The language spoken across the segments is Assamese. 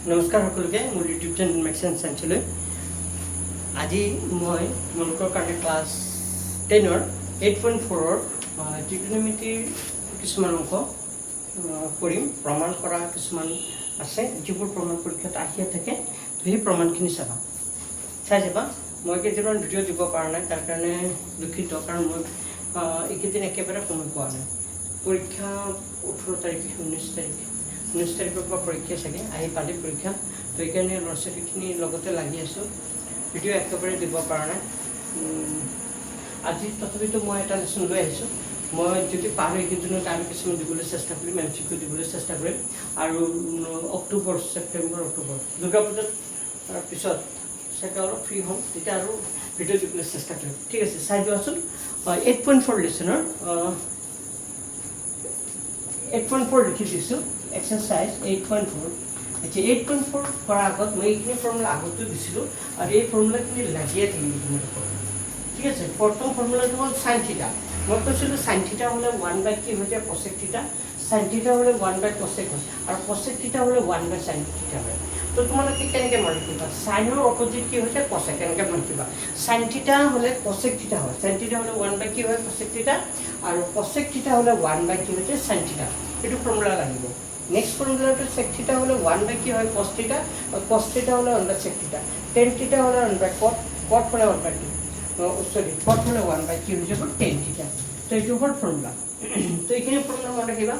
নমস্কাৰ সকলোকে মোৰ ইউটিউব চেনেল মেক্স এণ্ড চায়েন্সলৈ আজি মই তোমালোকৰ কাৰণে ক্লাছ 10ৰ 8.4ৰ ত্ৰিকোণমিতিৰ কিছুমান অংক কৰিম। প্ৰমাণ কৰা কিছুমান আছে যিবোৰ প্ৰমাণ পৰীক্ষাত আহিয়ে থাকে। তো সেই প্ৰমাণখিনি চাই যাবা। মই কেইদিনমান ভিডিঅ' দিব পৰা নাই, তাৰ কাৰণে দুখিত, কাৰণ মই এইকেইদিন একেবাৰে সময় পোৱা নাই। পৰীক্ষা 18 তাৰিখ 19 তাৰিখৰ পৰা পৰীক্ষা চাগে আহি পালে পৰীক্ষা, তো সেইকাৰণে ল'ৰা ছোৱালীখিনিৰ লগতে লাগি আছোঁ, ভিডিঅ' একেবাৰে দিব পৰা নাই। আজি তথাপিতো মই এটা লেচন লৈ আহিছোঁ। মই যদি পাৰোঁ এইকেইদিনত আৰু কিছুমান দিবলৈ চেষ্টা কৰিম, MCQ দিবলৈ চেষ্টা কৰিম। আৰু অক্টোবৰ দুৰ্গা পূজাৰ পিছত চাগে অলপ ফ্ৰী হ'ম, তেতিয়া আৰু ভিডিঅ' দিবলৈ চেষ্টা কৰিম। ঠিক আছে, চাই যোৱাচোন। 8.4 লেচনৰ 8.4 লিখি দিছোঁ, এক্সাৰচাইজ 8.4। আচ্ছা, 8.4 কৰাৰ আগত মই এইখিনি ফৰ্মুলা আগতো দিছিলোঁ আৰু এই ফৰ্মুলাখিনি লাগিয়ে থাকিব তোমালোকৰ। ঠিক আছে, প্ৰথম ফৰ্মুলাটো হ'ল সাইন থিটা। মই কৈছিলোঁ সাইন থিটা হ'লে 1/, কি হৈ যায়, কচেক থিটা। সাইন থিটা হ'লে 1/, কচেক হয়, আৰু কচেক থিটা হ'লে 1/, সাইন থিটা হয়। তো তোমালোকে কেনেকৈ মন কৰিবা? সাইনৰ অপজিট কি হৈছে, কচেক, কেনেকৈ মন কৰিবা? সাইন থিটা হ'লে কচেক থিটা হয়, সাইন থিটা হ'লে 1/, কি হয়, কচেক থিটা, আৰু কচেক থিটা হ'লে 1/, কি হৈছে, সাইন থিটা। এইটো ফৰ্মুলা লাগিব। নেক্সট ফৰ্মুলাটো সেক থিটা হ'লে 1/, কি হয়, কচ থিটা, আৰু কচ থিটা হ'লে 1/, সেক থিটা। টেন থিটা হ'লে 1/, কট হ'লে 1/, কট হ'লে 1/, কি হৈ যাব, টেন থিটা। তো এইটো হ'ল ফৰ্মুলা। তো এইখিনি ফৰ্মুলা মনত ৰাখিবা।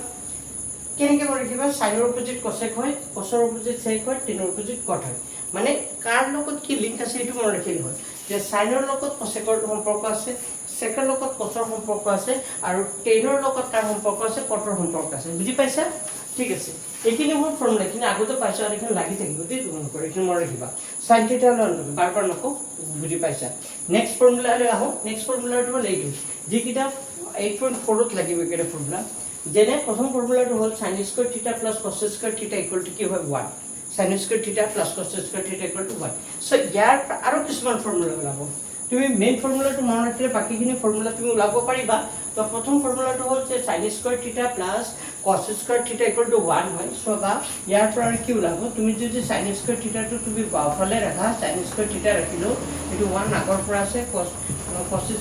কেনেকৈ মনত ৰাখিবা? সাইনৰ অপজিট কচেক হয়, কচৰ অপজিট সেক হয়, টেনৰ অপজিট কট হয়। মানে কাৰ লগত কি লিংক আছে সেইটো মনত ৰাখিলে হয়, যে সাইনৰ লগত কচেকৰ সম্পৰ্ক আছে, সেকৰ লগত কচৰ সম্পৰ্ক আছে, আৰু টেনৰ লগত কাৰ সম্পৰ্ক আছে, কটৰ সম্পৰ্ক আছে। বুজি পাইছা? ঠিক আছে, এইখিনি মোৰ ফৰ্মুলা, এইখিনি আগতে পাইছোঁ আৰু এইখিনি লাগি থাকিব দেই তোমালোকৰ। এইখিনি মনত ৰাখিবা। সাইন থিটা হ'লে বাৰ নকওঁ, বুজি পাইছা? নেক্সট ফৰ্মুলালৈ আহোঁ। নেক্সট ফৰ্মুলাটো হ'ল এইটো, যিকেইটা 8.4ত লাগিব। এইকেইটা ফৰ্মুলা যেনে প্ৰথম ফৰ্মুলাটো হ'ল সাইন স্কোয়াৰ থিটা প্লাছ কচ স্কোয়াৰ থিটা ইকুৱেল টু কি হয়, 1। সাইন স্কোয়াৰ থিটা প্লাছ কচ স্কোয়াৰ থিটা ইকুৱেল টু 1। চ' ইয়াৰ আৰু কিছুমান ফৰ্মুলা ওলাব। তুমি মেইন ফৰ্মুলাটো মনত ৰাখিলে বাকীখিনি ফৰ্মুলা তুমি ওলাব পাৰিবা। তো প্ৰথম ফৰ্মুলাটো হ'ল যে সাইন স্কোয়াৰ থিটা প্লাছ কচ স্কোয়াৰ থিটা ইকুৱেল টু 1 হয়। চ' বা ইয়াৰ পৰা আৰু কি ওলাব, তুমি যদি সাইন স্কোয়াৰ থিটাটো তুমি বাওঁফালে ৰাখা, সাইন স্কোয়াৰ থিটা ৰাখিলেও এইটো 1 আগৰ পৰা আছে, কচ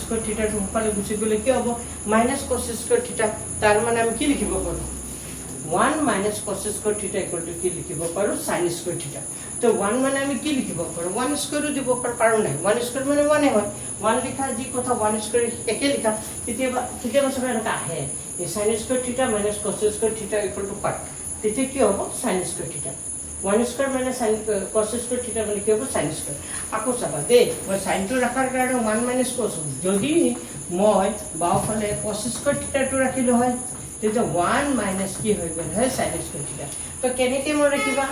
স্কোয়াৰ থিটাটো সোঁফালে গুচি গ'লে কি হ'ব, মাইনাছ কচ স্কোয়াৰ থিটা। তাৰ মানে আমি কি লিখিব পাৰোঁ, 1 মাইনাছ কচ স্কোয়াৰ থিটা ইকুৱেল টু কি লিখিব পাৰোঁ, সাইন স্কোয়াৰ থিটা। তো 1 মানে আমি কি লিখিব পাৰোঁ, 1 স্কোয়াৰো দিব পাৰোঁ নাই, 1 স্কোয়াৰ মানে 1 হয়। 1 লিখা যি কথা 1 স্কোয়াৰ একে লিখা। কেতিয়াবা চবে এনেকৈ আহে, এই সাইন স্কোয়াৰ থিটা মাইনাছ কচ স্কোয়াৰ থিটা ইকুৱেল টু পাৰ্ট, তেতিয়া কি হ'ব, সাইন স্কোয়াৰ থিটা। 1 স্কোয়াৰ মানে সাইন কচ স্কোয়াৰ থিটা মানে কি হ'ব, সাইন স্কোয়াৰ। আকৌ চাবা দেই, মই সাইনটো ৰখাৰ কাৰণে 1 মাইনাছ কচ হ'ব। যদি মই বাওঁফালে কচ স্কোয়াৰ থিটাটো ৰাখিলোঁ হয়, তেতিয়া 1 মাইনাছ কি হৈ গ'ল হয়, সাইন স্কোয়াৰ থিটা। তো কেনেকৈ মনত ৰাখিবা,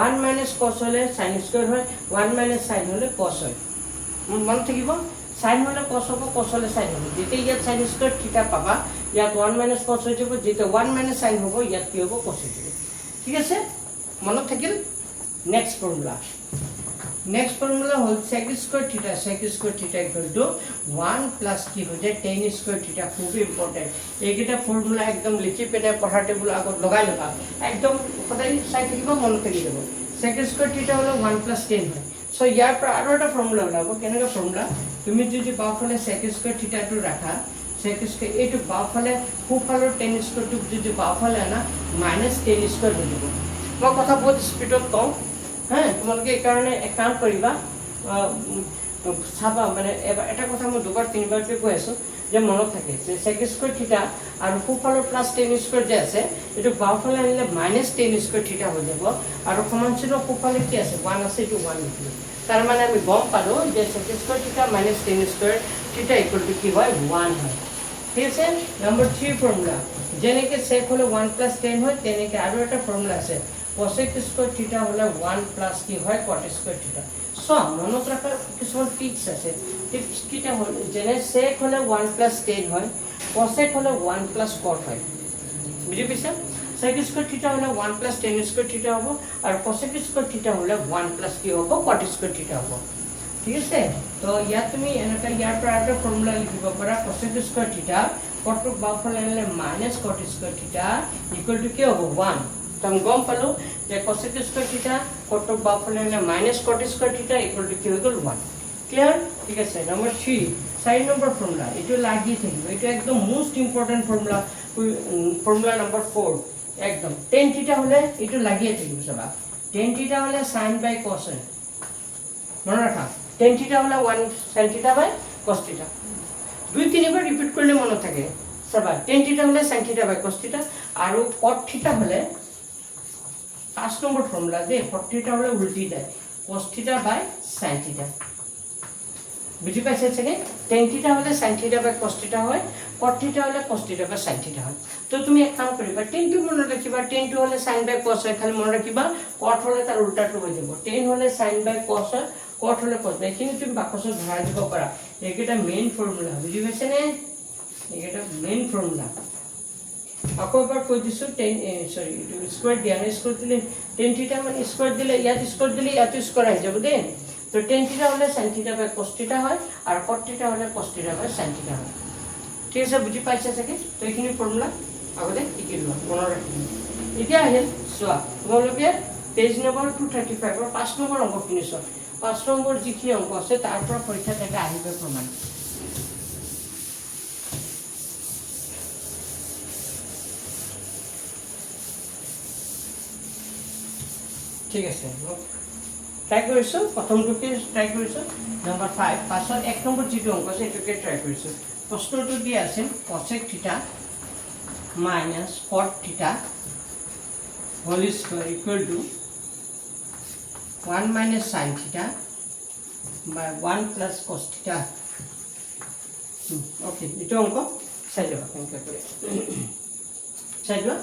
1 মাইনাছ কচ হ'লে সাইন স্কোয়াৰ হয়, 1 মাইনাছ সাইন হ'লে কচ হয়। মনত থাকিব, সাইন হ'লে কচ হ'ব, কচ হ'লে সাইন হ'ব। যেতিয়া ইয়াত সাইন স্কোয়াৰ থিটা পাবা, ইয়াত 1 মাইনাছ কচ হৈ যাব। যেতিয়া 1 মাইনাছ সাইন হ'ব, ইয়াত কি হ'ব, কচ হৈ যাব। ঠিক আছে, মনত থাকিল। নেক্সট ফৰ্মুলা হ'ল সেক স্কোয়াৰ থিটা ইকুৱেল টু 1 প্লাছ কি হৈ যায়, টেন স্কোয়াৰ থিটা। খুব ইম্পৰ্টেণ্ট, এইকেইটা ফৰ্মুলা একদম লিখি পেলাই পঢ়াৰ টেবুলৰ আগত লগাই ল'বা। একদম সদায় চাই থাকিব, মনত থাকি যাব। সেক স্কোয়াৰ থিটা হ'লে 1 প্লাছ 10 হয়। চ' ইয়াৰ পৰা আৰু এটা ফৰ্মুলা ওলাব। কেনেকুৱা ফৰ্মুলা, তুমি যদি বাওঁফালে সেক স্কোয়াৰ থিটাটো ৰাখা, সেক স্কোয়াৰ এইটো বাওঁফালে সোঁফালৰ টেন স্কোয়াৰটোক যদি বাওঁফালে আনা, মাইনাছ 10 স্কোয়াৰ হৈ যাব। মই কথা বহুত স্পীডত কওঁ, হা, তোমালোকে এইকাৰণে এক কাম কৰিবা, চাবা, মানে এটা কথা মই 2-বাৰ 3-বাৰকৈ কৈ আছোঁ যে মনত থাকে, যে সেক স্কোয়াৰ থিটা আৰু সোঁফালৰ প্লাছ 10 স্কোয়াৰ যে আছে, এইটো বাওঁফালে আনিলে মাইনাছ 10 স্কোয়াৰ থিটা হৈ যাব, আৰু সমানচিহ্ন সোঁফালে কি আছে, 1 আছে, এইটো 1 লিখিলোঁ। তাৰ মানে আমি গম পালোঁ যে সেক স্কোয়াৰ থিটা মাইনাছ 10 স্কোয়াৰ থিটা ইকুৱেল টু কি হয়, 1 হয়। ঠিক আছে, নম্বৰ 3 ফৰ্মুলা, যেনেকৈ সেক হ'লে 1 প্লাছ 10 হয়, তেনেকৈ আৰু এটা ফৰ্মুলা আছে, কচেক স্কোয়াৰ থিটা হ'লে 1 প্লাছ কি হয়, কট স্কোয়াৰ থিটা। চোৱা, মনত ৰখাৰ কিছুমান টিপছ আছে। টিপছকেইটা হ'ল, যেনে সেক হ'লে 1 প্লাছ 10 হয়, কচেক হ'লে 1 প্লাছ কট হয়। বুজি পাইছা? সেক স্কোয়াৰ থিটা হ'লে 1 প্লাছ 10 স্কোয়াৰ থিটা হ'ব, আৰু কচেক স্কোয়াৰ থিটা হ'লে 1 প্লাছ কি হ'ব, কট স্কোয়াৰ থিটা হ'ব। ঠিক আছে, তো ইয়াত তুমি এনেকৈ ইয়াৰ পৰা এটা ফৰ্মুলা লিখিব পাৰা, কচেক স্কোয়াৰ থিটা, কটটোক বাওঁফালে আনিলে মাইনাছ কট স্কোয়াৰ থিটা ইকুৱেল টু কি হ'ব, 1। তো আমি গম পালোঁ যে কচেক স্কোয়াৰ থিটা কটক বাওঁফালে হ'লে মাইনাছ কট স্কোয়াৰ থিটা ইকুৱেল টু কি হৈ গ'ল 1 ক্লিয়াৰ ঠিক আছে নম্বৰ 3 4 নম্বৰ ফৰ্মুলা এইটো লাগি থাকিব এইটো একদম most important formula formula number 4 একদম tan থিটা হ'লে এইটো লাগিয়ে থাকিব চাবা tan থিটা হ'লে sin বাই cos মনত ৰাখা tan থিটা হ'লে 1 sin থিটা বাই cos থিটা দুই তিনিবাৰ ৰিপিট কৰিলে মনত থাকে চাবা tan থিটা হ'লে sin থিটা বাই cos থিটা আৰু cot থিটা হ'লে 5 নম্বৰ ফৰ্মুলা দে cot থিটা হ'লে উল্টি যায় cos থিটা বাই sin থিটা বুজি পাইছে চাগে tan থিটা হ'লে sin থিটা বাই cos থিটা হয় cot থিটা হ'লে cos থিটা বাই sin থিটা হয় তো তুমি এক কাম কৰিবা tan টো মনত ৰাখিবা tan টো হ'লে sin বাই cos হয় খালি মনত ৰাখিবা cot হ'লে তাৰ উল্টাটো হৈ যাব tan হ'লে sin বাই cos হয় cot হ'লে cos এইখিনি তুমি বাকচত ভৰাই দিব পাৰা এইকেইটা মেইন ফৰ্মুলা বুজি পাইছে নে এইকেইটা মেইন ফৰ্মুলা আকৌ এবাৰ কৈ দিছো tan সৰি স্কয়াৰ দিয়া নাই স্কয়াৰ দিলে tan থিটা মানে স্কয়াৰ দিলে ইয়াত স্কয়াৰ আহি যাব দেই তো tan থিটা হ'লে sin থিটা বাই cos থিটা হয় আৰু cot থিটা হ'লে cos থিটা বাই sin থিটা হয় ঠিক আছে বুজি পাইছা চাগে তো এইখিনি ফৰ্মুলা আগতে শিকি লোৱা মনত ৰাখিবা এতিয়া আহিল চোৱা তোমালোকে পেজ নম্বৰ 235 ৰ 5 নম্বৰ অংকখিনি চোৱা 5 নম্বৰ যিখিনি অংক আছে তাৰ পৰা পৰীক্ষা থেকে আহিব প্ৰমাণ ঠিক আছে ট্ৰাই কৰিছো প্ৰথমটোকে ট্ৰাই কৰিছো নম্বৰ 5 পাছত এক নম্বৰ যিটো অংক আছে এটোকে ট্ৰাই কৰিছো প্ৰশ্নটো দি আছে cosec থিটা minus cot theta whole square equal to 1 minus sin theta by 1 plus cos theta okay ito অংক চাই যাবা কেনেকৈ কৰে চাই যোৱা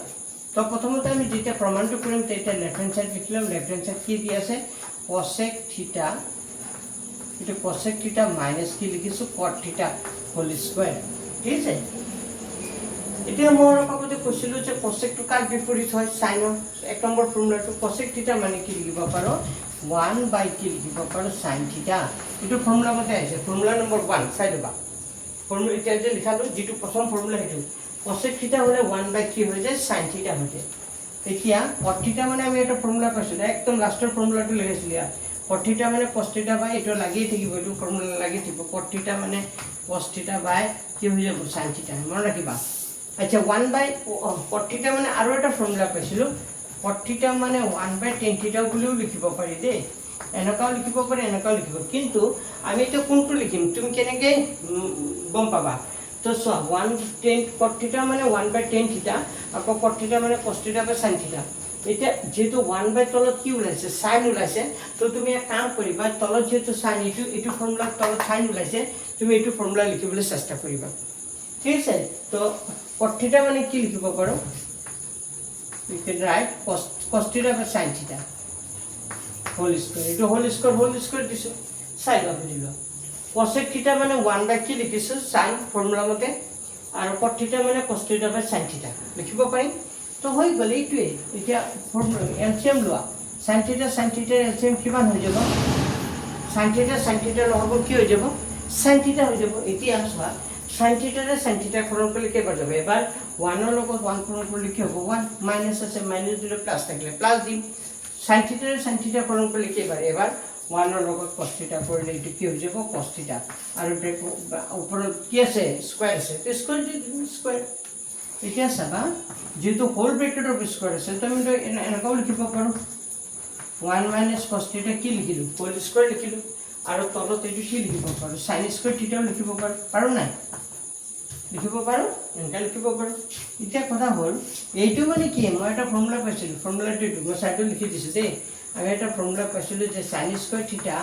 তো প্ৰথমতে আমি যেতিয়া প্ৰমাণটো কৰিম তেতিয়া লেফট হ্যান্ড সাইড লিখিলাম লেফট হ্যান্ড সাইড কি দি আছে cosec theta এটা cosec theta minus কি লিখিছো cot theta whole square ঠিক আছে এতিয়া মই আগতে কৈছিলো যে cosec টো কাক বিপৰীত হয় sin এক নম্বৰ ফৰ্মুলাটো cosec থিটা মানে কি লিখিব পাৰো 1 বাই কি লিখিব পাৰো sin থিটা এটো ফৰ্মুলা মতে আছে ফৰ্মুলা নম্বৰ 1 চাই লবা ফৰ্মুলা এতিয়া যে লিখালো যেটো প্ৰথম ফৰ্মুলা হেতু cosec থিটা হলে 1 বাই কি হৈ যায় sin থিটা হৈ যায় এতিয়া cot থিটা মানে আমি এটা ফৰ্মুলা পাইছিলো একদম লাষ্টৰ ফৰ্মুলাটো লিখিছিলো cot থিটা মানে cos থিটা বাই এটো লাগি থাকিব এটো ফৰ্মুলা লাগি থাকিব cot থিটা মানে cos থিটা বাই কি হৈ যাব sin থিটা মনত ৰাখিবা আচ্ছা 1 বাই cot থিটা মানে আৰু এটা ফৰ্মুলা পাইছিলো cot থিটা মানে 1 বাই tan থিটা বুলিও লিখিব পাৰি দে এনেকাও লিখিব পাৰি এনেকাও লিখিব কিন্তু আমি তো কোনটো লিখিম তুমি কেনেকৈ গম পাবা তো সো 1 tan cot থিটা মানে 1 বাই tan থিটা আকৌ cot থিটা মানে cos থিটা বাই sin থিটা এটা যেটো 1 বাই তলত কি ওলাইছে sin ওলাইছে তো তুমি এক কাম কৰিবা তলত যেটো sin এটো ফৰ্মুলা তলত sin ওলাইছে তুমি এটো ফৰ্মুলা লিখিবলৈ চেষ্টা কৰিবা ঠিক আছে তো cot theta মানে কি লিখিব পাৰো you can write cos theta by sin theta whole square এটো whole square দিছো সাইড বুজিলো cosec theta মানে 1 বাই কি লিখিছো sin ফৰ্মুলা মতে আৰু cot theta মানে cos theta by sin theta লিখিব পাৰি তো হৈ গলে এইটোৱে এতিয়া ফৰ্মুলা এলচিএম লোৱা sin theta এলচিএম কিমান হৈ যাব sin theta লহব কি হৈ যাব sin theta হৈ যাব এতিয়া চোৱা sin theta रे sin theta খৰণ কৰিলে কি হৈ যাব এবাৰ 1 ৰ লগত 1 খৰণ কৰিলে কি হ'ব 1 মাইনাস আছে মাইনাস দিলে প্লাস থাকিলে প্লাস দিম sin theta रे sin theta খৰণ কৰিলে কি এবাৰ 1 ৰ লগত cos theta কৰিলে এটো কি হৈ যাব cos theta আৰু ওপৰত কি আছে স্কয়াৰ আছে তো স্কয়াৰ এতিয়া চাবা যেটো হোল ব্ৰেকেটৰ স্কয়াৰ আছে তো আমি এনেকৈ লিখিব পাৰো 1 মাইনাস cos theta কি লিখিলো হোল স্কয়াৰ লিখিলো আৰু তলত এটো কি লিখিব পাৰো sin স্কয়াৰ থিটা লিখিব পাৰো নাই লিখিব পাৰো এনেকৈ লিখিব পাৰো এতিয়া কথা হ'ল এইটো মানে কি মই এটা ফৰ্মুলা পাইছিলো ফৰ্মুলাটো মই সাইডত লিখি দিছো দেই আমি এটা ফৰ্মুলা পাইছিলো যে sin স্কয়াৰ থিটা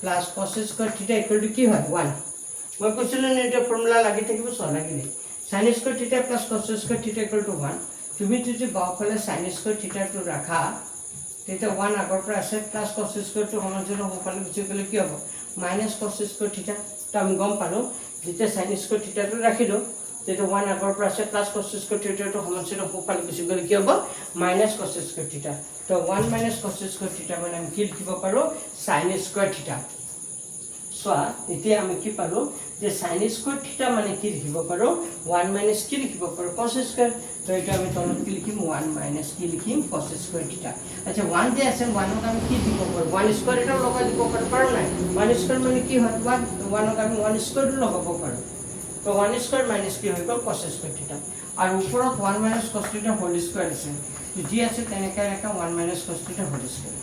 প্লাস cos স্কয়াৰ থিটা ইকুৱেল টু কি হয় 1 মই কৈছিলো নে এটা ফৰ্মুলা লাগি থাকিব সহ লাগিলে sin স্কয়াৰ থিটা প্লাস cos স্কয়াৰ থিটা ইকুৱেল টু 1 তুমি যদি বাওঁফালে sin স্কয়াৰ থিটাটো ৰাখা তেতিয়া 1 আগৰ পৰা আছে প্লাস cos স্কয়াৰ টো সমান্তৰাল হ'বলৈ গুচি গলে কি হ'ব মাইনাস cos স্কয়াৰ থিটা তো আমি গম পালো যেতিয়া sin স্কয়াৰ থিটাটো ৰাখিলো তেতিয়া 1 আগৰ পৰা আছে প্লাস cos স্কয়াৰ থিটাটো সমান্তৰাল হ'বলৈ গুচি গলে কি হ'ব মাইনাস cos স্কয়াৰ থিটা তো 1 মাইনাস cos স্কয়াৰ থিটা মানে আমি কি লিখিব পাৰো sin স্কয়াৰ থিটা সোয়া এতিয়া আমি কি পালো যে sin স্কয়াৰ থিটা মানে কি লিখিব পাৰো 1 মাইনাস কি লিখিব পাৰো cos স্কয়ার তো এটা আমি তলত কি লিখিম 1 মাইনাস কি লিখিম cos স্কয়ার থিটা আচ্ছা 1 যে আছে 1 ক আমি কি দিব পাৰো 1 স্কয়াৰ এটা লগাই দিব পাৰো নাই 1 স্কয়াৰ মানে কি হয় 1 ক আমি 1 স্কয়াৰ লগাব পাৰো তো 1 স্কয়াৰ মাইনাস কি হৈ গল cos স্কয়াৰ থিটা আৰ উপৰত 1 মাইনাস cos থিটা হোল স্কয়ার আছে তো যি আছে তেনেকৈ এটা 1 মাইনাস cos থিটা হোল স্কয়ার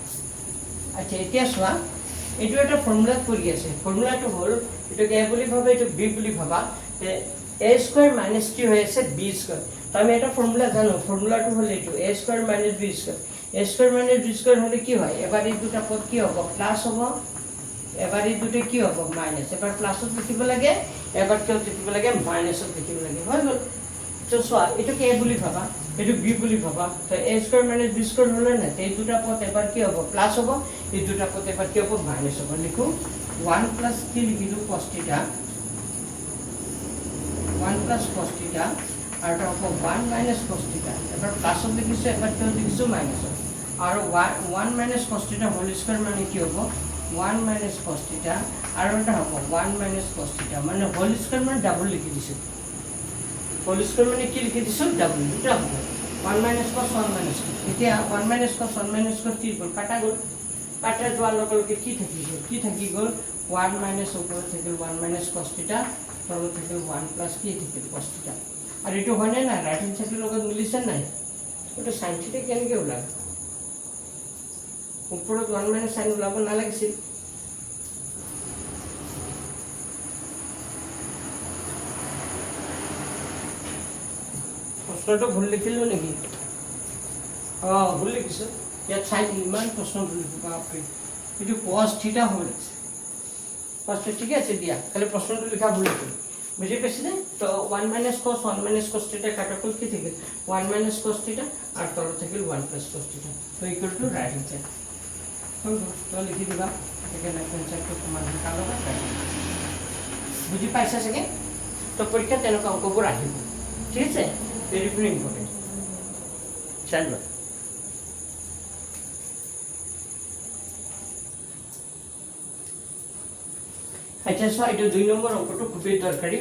আচ্ছা এতিয়া সোৱা এইটো এটা ফৰ্মুলা কৰি আছে ফৰ্মুলাটো হল এটাকে a বুলি ভাবে এটো b বুলি ভাবা তে a স্কয়ার মাইনাস কি হৈ আছে b স্কয়ার তো আমি এটা ফৰ্মুলা জানো ফৰ্মুলাটো হল এটো a square minus b square a square minus b square হলে কি হয় এবাৰ এই দুটা পদ কি হ'ব প্লাস হ'ব এবাৰ এই দুটা কি হ'ব মাইনাস এবাৰ প্লাসত লিখিব লাগে এবাৰ কি লিখিব লাগে মাইনাসত লিখিব লাগে হৈ গল তো সোৱা এটোকে a বুলি ভাবা এটো b বুলি ভাবা তো a square minus b square হলে না এই দুটা পদ এবাৰ কি হ'ব প্লাস হ'ব এই দুটা পদ এবাৰ কি হ'ব মাইনাস হ'ব লিখো 1 প্লাস কি লিখিলো cos থিটা 1 প্লাস cos থিটা আর এটা হবে 1 মাইনাস cos থিটা এবাৰ প্লাসত লিখিছো এবাৰ কি লিখিছো মাইনাস আর 1 মাইনাস cos থিটা হোল স্কয়ার মানে কি হ'ব 1 মাইনাস cos থিটা আর এটা হবে 1 মাইনাস cos থিটা মানে হোল স্কয়ার মানে ডাবল লিখি দিছো হোল স্কয়ার মানে কি লিখি দিছো ডাবল দুটা হবে 1 মাইনাস cos 1 মাইনাস এতিয়া 1 মাইনাস cos 1 মাইনাস cos কি গল কাটা গল কাটা যোৱাৰ লগে কি থাকি গল 1 মাইনাস ওপৰত থাকিল 1 মাইনাস cos থিটা তলত থাকিল 1 প্লাস কি থাকিল cos থিটা আর এটো হয়নে না রাইট হ্যান্ড সাইডের লগত মিলিছে নাই ওটা sin থিটা কেনেকৈ ওলাব ওপৰত 1 মাইনাস sin ওলাব না লাগিছিল প্রশ্নটো ভুল লিখিলো নেকি ভুল লিখিছো ইয়াত sin ইমান প্রশ্ন ভুল লিখিবা আপনি এটো cos থিটা হ'ল কষ্ট ঠিক আছে দিয়া খালি প্রশ্নটো লিখা ভুল লিখিল বুঝি পাইছনে তো 1 মাইনাস cos থিটা কাটা কল কি থাকিল 1 মাইনাস cos থিটা আর তল থাকিল 1 প্লাস cos থিটা তো equal to right hand side তো লিখি দিবা এখানে রাইট হ্যান্ড সাইডটো সমান কালো বুঝি পাইছা সকে তো পরীক্ষা তেনেকা অঙ্কবোৰ আহিব ঠিক আছে ভেরি ভেরি ইম্পর্টেন্ট চলো আচ্ছা সো এটা 2 নম্বর অঙ্কটো খুবই দরকারি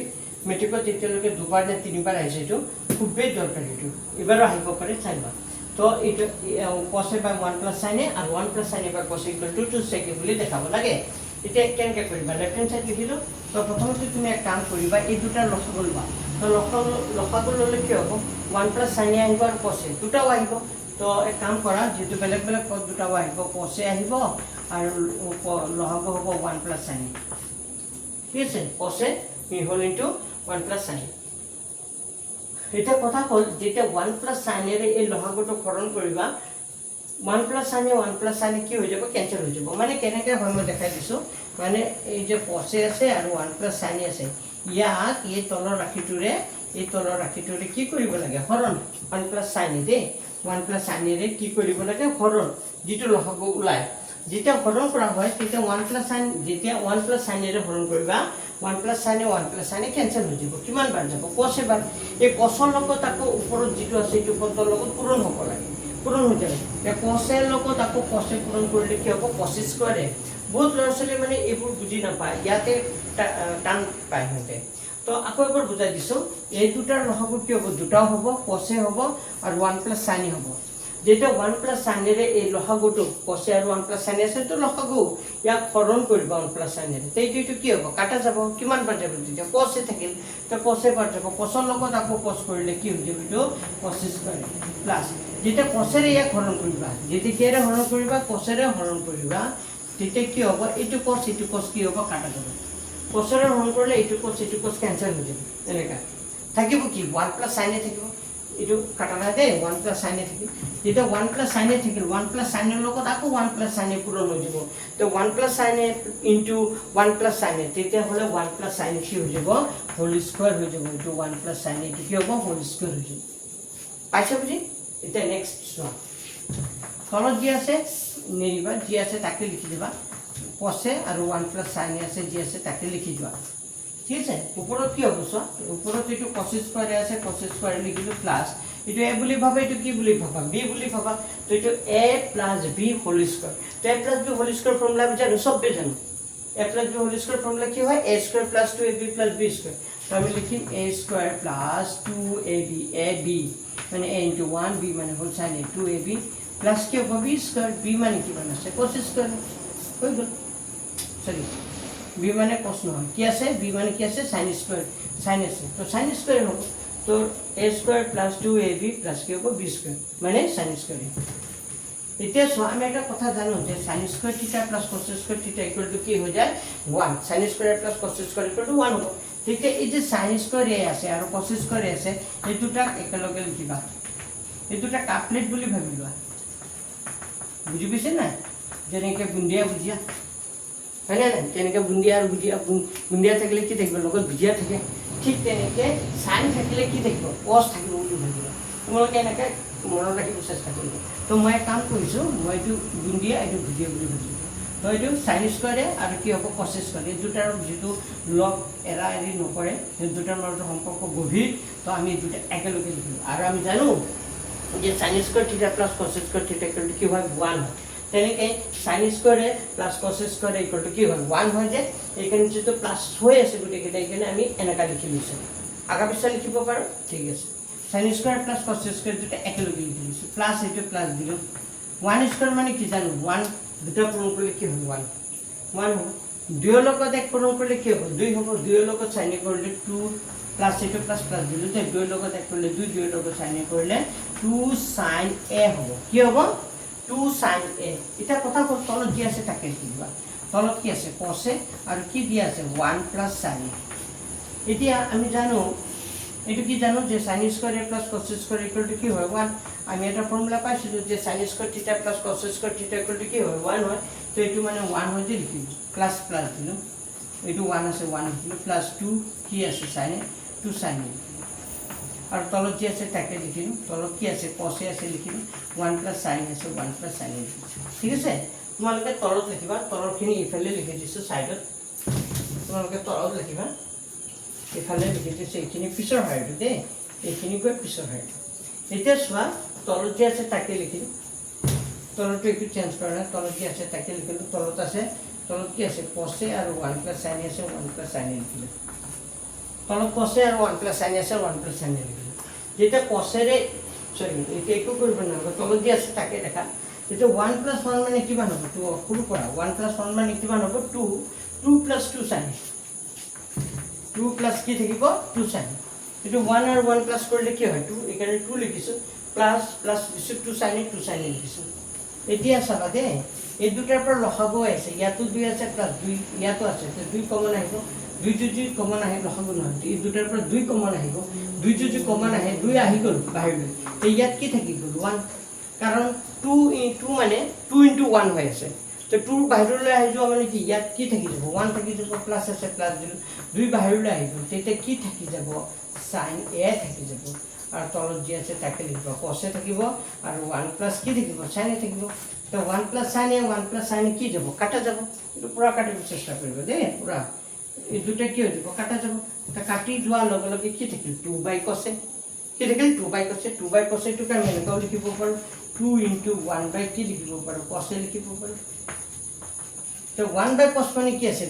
মেট্রিকত এতিয়ালৈকে দুবাৰ নে তিনিবাৰ আহিছে এটো খুবই দৰকাৰি এটো এবাৰো আহিব পাৰে চাইবা তো এটা cos by 1 plus sin are 1 plus sin by cos equal to 2 sec বুলি দেখাব লাগে এতিয়া কেনকে কৰিবা লেফট হ্যান্ড সাইড লিখিলো তো প্ৰথমতে তুমি এক কাম কৰিবা এই দুটা লসাগু লবা তো লসাগু ললে কি হ'ব 1 plus sin আহিব আৰু cos দুটাও আহিব তো এক কাম কৰা যেটো বেলেগ বেলেগ পদ দুটাও আহিব cos আহিব আৰু লসাগু হ'ব 1 plus sin ঠিক আছে cos হল ইনটু 1 plus sin এটা কথা হল যেটা 1 plus sin এর এই লসাগুটো হরণ কৰিবা 1 plus sin কি হৈ যাব ক্যান্সেল হৈ যাব মানে কেনেকৈ হয় মই দেখাই দিছো মানে এই যে cos আছে আৰু 1 plus sin আছে ইয়াক এই তলৰ ৰাখিটোৰে কি কৰিব লাগে হৰণ 1 plus sin দে 1 plus sin এৰ কি কৰিব লাগে হৰণ যেটো লসাগু ওলায় যেটা হরণ করা হয় সেটা 1 plus sin যেতিয়া 1 plus sin এর হরণ কৰিবা 1 plus sin ক্যান্সেল হৈ যাব কিমান বাৰ যাব cos এবাৰ এই cos ৰ লগত আকৌ ওপৰত যেটো আছে এইটো পদৰ লগত পূৰণ হ'ব লাগে পূৰণ হৈ যাব এই cos ৰ লগত আকৌ cos পূৰণ কৰিলে কি হ'ব cos স্কয়াৰ বহুত ল'ৰা-ছোৱালী মানে এইবোৰ বুজি নাপায় ইয়াতে টান পায় হতে তো আকৌ এবাৰ বুজাই দিছো এই দুটাৰ লসাগু কি হ'ব দুটাও হ'ব cos হ'ব আৰু 1 plus sin হ'ব যেটা 1 plus sin এর এই লসাগুটো cos আর 1 plus sin আছে তো লসাগু ইয়াক হরণ কৰিব 1 plus sin এৰ তেই দুটো কি হ'ব কাটা যাব কিমান বাৰ যাব তেতিয়া cos থাকিল তো cos বাৰ যাব cos ৰ লগত আকৌ cos কৰিলে কি হৈ যাব তো cos স্কয়াৰ প্লাস যেটা cos এৰ ইয়াক হৰণ কৰিবা যেটা কি এৰ হৰণ কৰিবা cos এৰ হৰণ কৰিবা তেতিয়া কি হ'ব এইটো cos কি হ'ব কাটা যাব cos এর হরণ কৰিলে এইটো cos ক্যান্সেল হৈ যাব এনেকা থাকিব কি 1 plus sin এ থাকিব এটো কাটা না দে 1 plus sin এ থাকিল যেটা 1 plus sin এ থাকিল 1 plus sin এর লগত আকৌ 1 plus sin এ পূরণ হৈ যাব তো 1 plus sin এ ইনটু 1 plus sin এ তেতিয়া হলে 1 plus sin কি হৈ যাব হোল স্কয়ার হৈ যাব তো 1 plus sin এ কি হ'ব হোল স্কয়ার হৈ যাব পাইছা বুজি এটা নেক্সট সোয়া তলত যি আছে নেৰিবা যি আছে তাকে লিখি দিবা cos আৰু 1 plus sin আছে যি আছে তাকে লিখি দিবা ঠিক আছে উপৰত কি হ'ব সোয়া উপৰত এটো cos স্কয়ার আছে cos স্কয়ার লিখিলো প্লাস এটো a বুলি ভাবা এটো কি বুলি ভাবা b বুলি ভাবা তো এটো a plus b whole square তো a plus b whole square formula জানো সব জানো a plus b whole square formula কি হয় a square plus 2ab plus b square তো আমি লিখিম a square plus 2ab ab মানে a into 1 b মানে হল sin a 2ab plus কি হবে b square b মানে কি মানে আছে cos square হই গল সরি b মানে cos নহয় কি আছে b মানে কি আছে sin square sin আছে তো sin square হবে তো a square plus 2ab plus কি হবে b square মানে sin square এতিয়া সো আমি একটা কথা জানো যে sin square থিটা plus cos square থিটা ইকুয়াল টু কি হয়ে যায় 1 sin square plus cos square equal to 1 হবে ঠিক আছে এই যে sin square এ আছে আর cos square আছে এই দুটা একেলগে লিখিবা এই দুটা কাপলেট বুলি ভাবিবা বুঝি পাইছে না যেনেকে বুন্দিয়া বুজিয়া হয় না যেনেকে বুন্দিয়া আর বুন্দিয়া থাকলে কি দেখবে লগত বুজিয়া থাকে ঠিক তেনেকে sin থাকলে কি দেখব cos থাকিব বুলি ভাবিবা তোমালোকে এনেকে মনত ৰাখিব চেষ্টা কৰিব তো মই কাম কৰিছো মই এইটো বুন্দিয়া এইটো বুজিয়া বুলি ভাবিছো তো এইটো sin square আৰু কি হ'ব cos square এই দুটাৰ যেটো লগ এৰা এৰি নকৰে এই দুটাৰ মাজত সম্পৰ্ক গভীৰ তো আমি দুটা একেলগে লিখিম আৰু আমি জানো যে sin square থিটা plus cos square থিটা ইকুয়াল টু কি হয় 1 তেনেকে sin square plus cos square equal to কি হয় 1 হয় যে এইখানে যেটো প্লাস হৈ আছে গুটে কেটা এখানে আমি এনেকা লিখি লৈছো আগা পিছা লিখিব পাৰো ঠিক আছে sin square plus cos square দুটা একেলগে লিখি লৈছো প্লাস এইটো প্লাস দিলো 1 স্কয়ার মানে কি জানো 1 দুটা পূরণ করলে কি হবে 1 1 হবে দুই লগত এক পূরণ করলে কি হবে 2 হবে দুই লগত sin করলে 2 প্লাস এইটো প্লাস প্লাস দিলো যে দুই লগত এক করলে 2 দুই লগত sin করলে 2 sin a হবে কি হবে 2 sin a এটা কথা কত তলত দি আছে তাকে লিখিবা তলত কি আছে cos আর কি দি আছে 1 প্লাস sin এতিয়া আমি জানো এটো কি জানো যে sin square plus cos square equal to কি হয় 1 আমি এটা ফর্মুলা পাইছিলো যে sin স্কয়ার থিটা প্লাস cos স্কয়ার থিটা ইকুয়াল টু কি হয় 1 হয় তো এটো মানে 1 হয় যে লিখিব প্লাস প্লাস দিলো এটো 1 আছে 1 দিলো প্লাস 2 কি আছে sin 2 sin আর তলত কি আছে তাকে লিখিম তলত কি আছে cos আছে লিখিম 1 প্লাস sin আছে 1 প্লাস sin ঠিক আছে তোমালোকে তলত লিখিবা তলৰখিনি ইফালে লিখি দিছো সাইডত তোমালোকে তলত লিখিবা এফালে লিখি দিছো এইখিনি পিছৰ হাইটো দে এইখিনি গৈ পিছৰ হাইটো এতিয়া সোৱা তলত যে আছে তাকে লিখিম তলটো একটু চেঞ্জ কৰা না তলত যে আছে তাকে লিখিলো তলত আছে তলত কি আছে cos আৰু 1 প্লাস sin আছে 1 প্লাস sin লিখিলো তলত cos আৰু 1 প্লাস sin আছে 1 প্লাস sin লিখিলো যেটা cos ৰে সৰি এটা একটু কৰিব না তলত যে আছে তাকে দেখা এটা 1 প্লাস 1 মানে কিমান হ'ব তো শুরু কৰা 1 প্লাস 1 মানে কিমান হ'ব 2 2 প্লাস 2 sin 2 প্লাস কি থাকিব 2 sin এটো 1 আর 1 প্লাস করলে কি হয় 2 এখানে 2 লিখিছো প্লাস প্লাস 2 sin লিখিছো এতিয়া চাবা দে এই দুটাৰ পৰা লসাগু আছে ইয়াতো 2 আছে প্লাস 2 ইয়াতো আছে তো 2 কমন আহিব 2 যদি কমন আহে লসাগু নহয় এই দুটাৰ পৰা 2 কমন আহিব 2 যদি কমন আহে 2 আহি গল বাহিৰলৈ তো ইয়াত কি থাকি গল 1 কাৰণ 2 মানে 2 * 1 হৈ আছে তো 2 বাহিৰলৈ আহি যোৱা মানে কি ইয়াত কি থাকি যাব 1 থাকি যাব প্লাস আছে প্লাস দিলো 2 বাহিৰলৈ আহি গল তেতে কি থাকি যাব sin a থাকি যাব আর তলত যে আছে তাকে লিখব cos থাকিব আর 1 প্লাস কি থাকিব sin থাকিব তো 1 plus sin a 1 plus sin কি যাব কাটা যাব এটা পুরা কাটিব চেষ্টা করব দে পুরা এই দুটা কি হইব কাটা যাব তা কাটি যোৱা লগে লগে কি থাকিল 2 বাই cos কি থাকিল 2 বাই cos এটো কাম এনেকৈ লিখিব পাৰো 2 * 1 বাই কি লিখিব পাৰো cos লিখিব পাৰো তো 1 বাই cos মানে কি আছে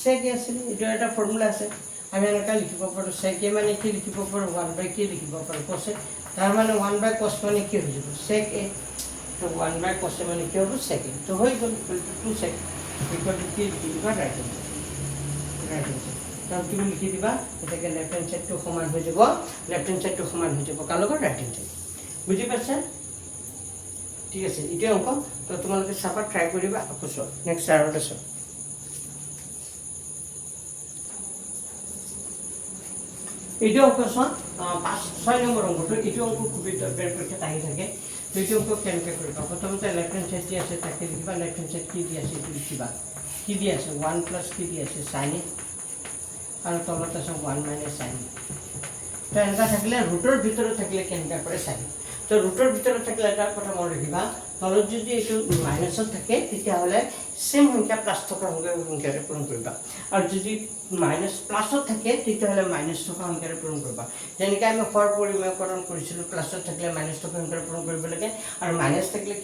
sec আছে এটা একটা ফর্মুলা আছে আমি এনেকা লিখিব পাৰো sec মানে কি লিখিব পাৰো 1 বাই কি লিখিব পাৰো cos তার মানে 1 বাই cos মানে কি হৈ যাব sec a তো 1 বাই cos মানে কি হ'ব sec তো হৈ গল 2 sec ইকুয়াল টু কি লিখিবা রাইট তার কি লিখি দিবা এটাকে লেফট হ্যান্ড সাইড টু সমান হৈ যাব লেফট হ্যান্ড সাইড টু সমান হৈ যাব কালক রাইট হ্যান্ড সাইড বুঝি পাইছা ঠিক আছে এটা অঙ্ক তো তোমালোকে সাপা ট্রাই কৰিবা আকৌ নেক্সট আরো আছে এইটো অঙ্ক 5-6 নম্বর অঙ্কটো এইটো অঙ্ক খুবই দরকার পরীক্ষা আহি থাকে এইটো অঙ্ক কেনেকৈ কৰিবা প্ৰথমতে লেফট হ্যান্ড সাইড আছে তাকে লিখিবা লেফট হ্যান্ড সাইড কি দি আছে এইটো লিখিবা কি দি আছে 1 প্লাস কি দি আছে sin আর তলত আছে 1 - sin তো এনেকা থাকলে ৰুটৰ ভিতৰত থাকিলে কেনেকা কৰে sin তো ৰুটৰ ভিতৰত থাকিলে এটা কথা মন ৰাখিবা তলত যদি এইটো মাইনাসত থাকে তেতিয়া হলে সেম সংখ্যা প্লাস থকা সংখ্যাৰে পূৰণ কৰিবা আৰু যদি মাইনাস প্লাসত থাকে তেতিয়া হলে মাইনাস থকা সংখ্যাৰে পূৰণ কৰিবা যেনেকৈ আমি ফৰ পৰিমেয়কৰণ কৰিছিলো প্লাসত থাকিলে মাইনাস থকা সংখ্যাৰে পূৰণ কৰিব লাগে আৰু মাইনাস থাকিলে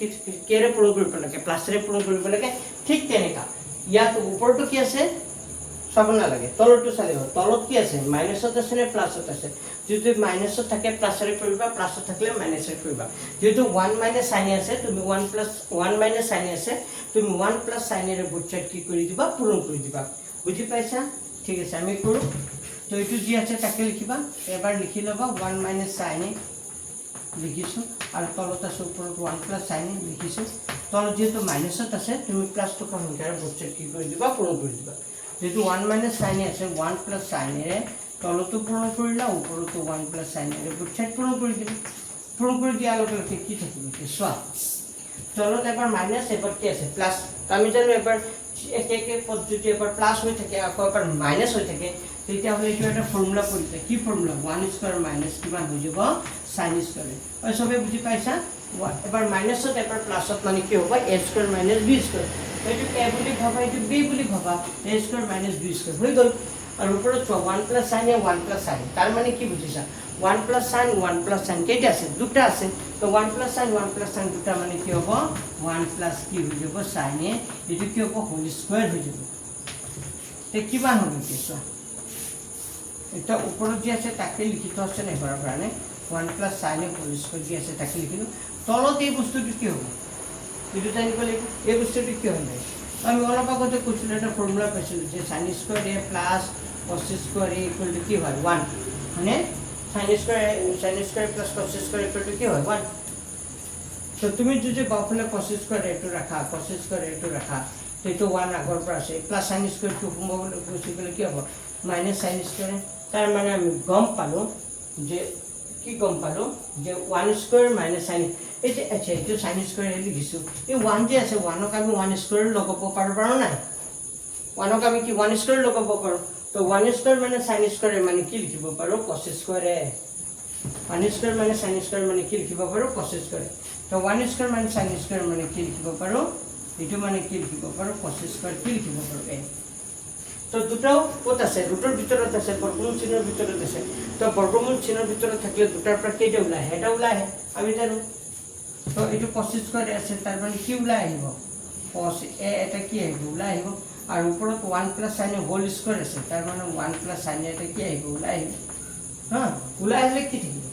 কিৰে পূৰণ কৰিব লাগে প্লাসৰে পূৰণ কৰিব লাগে ঠিক তেনেকা ইয়াত ওপৰটো কি আছে চাব নালাগে, তলৰটো চালে হ'ল। তলত কি আছে মাইনাছত আছে নে প্লাছত আছে? যদি মাইনাছত থাকে প্লাছেৰে কৰিবা, প্লাছত থাকিলে মাইনাছেৰে কৰিবা। যেহেতু 1 মাইনাছ চাইন আছে, তুমি 1 মাইনাছ চাইন আছে, তুমি 1 প্লাছ চাইনেৰে বুট চাইড কি কৰি দিবা পূৰণ কৰি দিবা। বুজি পাইছা? ঠিক আছে, আমি কৰোঁ। তো এইটো যি আছে তাকে লিখিবা। এবাৰ লিখি ল'বা 1 মাইনাছ চাইনে লিখিছোঁ, আৰু তলত আছে ওপৰত 1 প্লাছ চাইনে লিখিছোঁ। তলত যেহেতু মাইনাছত আছে, তুমি প্লাছ থকা সংখ্যাৰে বুট চাইড কি কৰি দিবা পূৰণ কৰি দিবা। যেহেতু 1 মাইনাছ চাইনে আছে, 1 প্লাছ চাইনেৰে তলতো পূৰণ কৰিলা, ওপৰতো 1 প্লাছ চাইনেৰে বুট চাইড পূৰণ কৰি দিবা। পূৰণ কৰি দিয়াৰ লগে লগে কি থাকিব এতিয়া চোৱা, তলত এবাৰ মাইনাছ, এবাৰ কি আছে প্লাছ। আমি জানো এবাৰ একে একে পদ যদি এবাৰ প্লাছ হৈ থাকে আকৌ এবাৰ মাইনাছ হৈ থাকে, তেতিয়াহ'লে এইটো এটা ফৰ্মুলা পৰিছে। কি ফৰ্মুলা? 1 স্কোৱাৰ মাইনাছ কিমান হৈ যাব চাইন স্কোৱাৰ। চবেই বুজি পাইছা? এবাৰ মাইনাছত এবাৰ প্লাছত মানে কি হ'ব A square minus B square. এইটো এ বুলি ভাবা, এইটো বি বুলি ভাবা, এ স্কোৱাৰ মাইনাছ বি স্কোৱাৰ হৈ গ'ল। আৰু ওপৰত চোৱা 1 প্লাছ চাইন 1 প্লাছ চাইন, তাৰ মানে কি বুজিছা? 1 প্লাছ চাইন 1 প্লাছ চাইন কেইটা আছে? দুটা আছে। তো 1 প্লাছ চাইন 1 প্লাছ চাইন দুটা মানে কি হ'ব 1 প্লাছ কি হৈ যাব চাইনে, এইটো কি হ'ব হোল স্কোৱাৰ হৈ যাব। তে কিমান হ'ব এতিয়া চোৱা, এতিয়া ওপৰত যি আছে তাকে লিখি থোৱা আছে নাই কৰাৰ কাৰণে 1 প্লাছ চাইনে হোল স্কোৱাৰ যি আছে তাকে লিখিলোঁ। তলত এই বস্তুটো কি হ'ব এইটো জানিব লাগিব। এই বস্তুটো কি হয় নাই, আমি অলপ আগতে কৈছিলোঁ এটা ফৰ্মুলা পাইছিলোঁ যে চাইন স্কোৱাৰ এ প্লাছ কছ স্কোৱাৰ এ ইকুৱেল টু কি হয় 1 হয়নে? সাইন স্কোৱাৰ প্লাছ কছ স্কোৱাৰ ইকুৱেল টু কি হয় 1। তো তুমি যদি বাওঁফালে কছ স্কোৱাৰ এইটো ৰাখা, কছ স্কোৱাৰ এইটো ৰাখা, সেইটো 1 আগৰ পৰা আছে, প্লাছ চাইন স্কোৱাৰটো সোমাবলৈ গুচি গ'লে কি হ'ব মাইনাছ চাইন স্কোৱাৰ। তাৰ মানে আমি গম পালোঁ যে কি গম পালোঁ যে 1 স্কোৱাৰ মাইনাছ চাইন। এই যে আচ্ছা এইটো চাইন স্কোৱাৰ লিখিছোঁ, এই 1 যে আছে 1ক আমি 1 স্কোৱাৰ লগাব পাৰোঁ নাই? 1ক আমি কি 1 স্কোৱাৰ লগাব পাৰোঁ। তো 1 স্কোৱাৰ মানে চাইন স্কোৱাৰ মানে কি লিখিব পাৰোঁ কছ স্কোৱাৰ এ। 1 স্কোৱাৰ মানে চাইন স্কোৱাৰ মানে কি লিখিব পাৰোঁ কছ স্কোৱাৰ। তো 1 স্কোৱাৰ মানে চাইন স্কোৱাৰ মানে কি লিখিব পাৰোঁ, এইটো মানে কি লিখিব পাৰোঁ কছ স্কোৱাৰ কি লিখিব পাৰোঁ এ। তো দুটাও ক'ত আছে? ৰুটৰ ভিতৰত আছে, বৰ্গমূল চিহ্নৰ ভিতৰত আছে। তো বৰ্গমূল চিহ্নৰ ভিতৰত থাকিলে দুটাৰ পৰা কেইটা ওলাই আহে? এটা ওলাই আহে, আমি জানো। তো এইটো কছ স্কোৱাৰ আছে, তাৰ মানে কি ওলাই আহিব কছ এ এটা কি আহিব ওলাই আহিব। আৰু ওপৰত 1 প্লাছ চাইনে হোল স্কোৱাৰ আছে, তাৰ মানে 1 প্লাছ চাইনে এটা কি আহিব ওলাই আহিব। হা, ওলাই আহিলে কি থাকিব?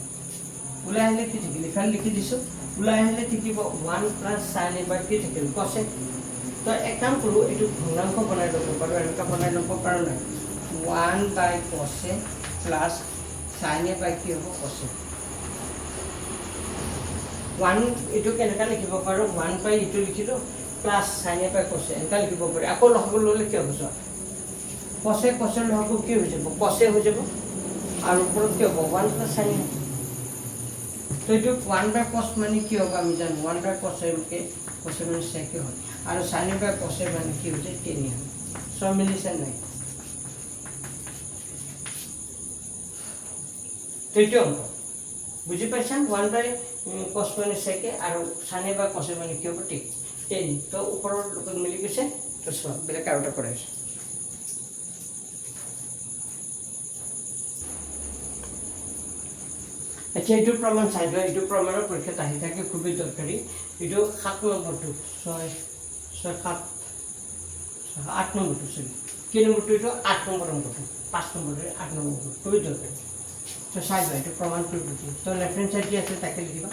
ওলাই আহিলে কি থাকিল? এখানে লিখি দিছোঁ। ওলাই আহিলে থাকিব 1 প্লাছ চাইন এবাৰ কি থাকিল কছে। তো এক কাম কৰোঁ, এইটো ভগ্নাংশ বনাই ল'ব পাৰোঁ, এনেকুৱা বনাই ল'ব পাৰোঁ নাই 1 বাই কছে প্লাছ চাইন এ বাই কি হ'ব কছে। 1 এইটো কেনেকৈ লিখিব পাৰোঁ 1 বাই এইটো লিখিলোঁ প্লাছ চাইন এ বাই কছে, এনেকৈ লিখিব পাৰি। আকৌ লগাব ল'লে কি হ'ব চোৱা, কছে কছে লগাব কি হৈ যাব কছে হৈ যাব, আৰু ওপৰত কি হ'ব 1 প্লাছ চাইন এ। তো এইটো 1 বাই কছ মানে কি হ'ব আমি জানো, 1 বাই কছে মানে চেকে হয়, আৰু চাইন এ বাই কছে মানে কি হৈছে 10 হয়। চব মিলিছে নাই? তো এইটো অংক বুজি পাইছা? 1 বাই কছ মানে চেকে, আৰু চাইন এ বাই কছে মানে কি হ'ব 10। তো ওপৰৰ লগত মিলি গৈছে। তো চোৱা বেলেগ আৰু এটা কৰাইছোঁ। আচ্ছা, এইটো প্ৰমাণ চাই লোৱা। এইটো প্ৰমাণৰ পৰীক্ষাত আহি থাকে, খুবেই দৰকাৰী। এইটো 7 নম্বৰটো 8 নম্বৰটো চৰি কি নম্বৰটো? এইটো 8 নম্বৰ অংকটো, 5 নম্বৰটো 8 নম্বৰটো খুবেই দৰকাৰী। তো চাই লোৱা, এইটো প্ৰমাণ কৰিব দিয়ে। তো লেফ্ট হেণ্ড চাইড কি আছে তাকে লিখিবা।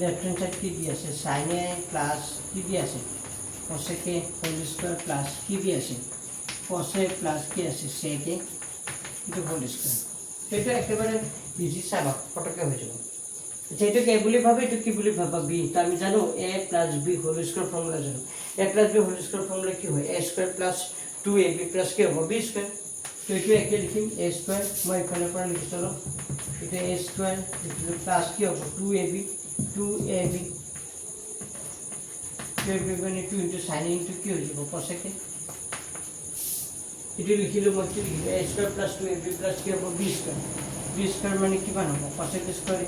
লেফ্ট হেণ্ড চাইড কি দি আছে চাইনে প্লাছ কি দি আছে কছেকে হোল স্কোৱাৰ প্লাছ কি দি আছে কছে প্লাছ কি আছে চেকে, এইটো হোল স্কোৱাৰ। সেইটো একেবাৰে ইজি, চাবা পটককৈ হৈ যাব। আচ্ছা, এইটো এ বুলি ভাবে, এইটো কি বুলি ভাবা বি। তো আমি জানো A plus B whole square formula জানো। A plus B whole square formula কি হয় এ স্কোৱাৰ প্লাছ 2ab প্লাছ কি হ'ব বি স্কোৱাৰ। তো এইটো একে লিখিম এ স্কোৱাৰ, মই এইফালৰ পৰা লিখি চলোঁ। এইটো এ স্কোৱাৰ লিখিলোঁ প্লাছ কি হ'ব 2ab মানে 2 ইনটু চাইন ইনটু কি হৈ যাব কছেকে। এইটো লিখিলোঁ মই কি লিখিলোঁ A square plus 2ab plus কি হ'ব বি স্কোৱাৰ। বি স্কোৱাৰ মানে কিমান হ'ব কছেক স্কোৱাৰ।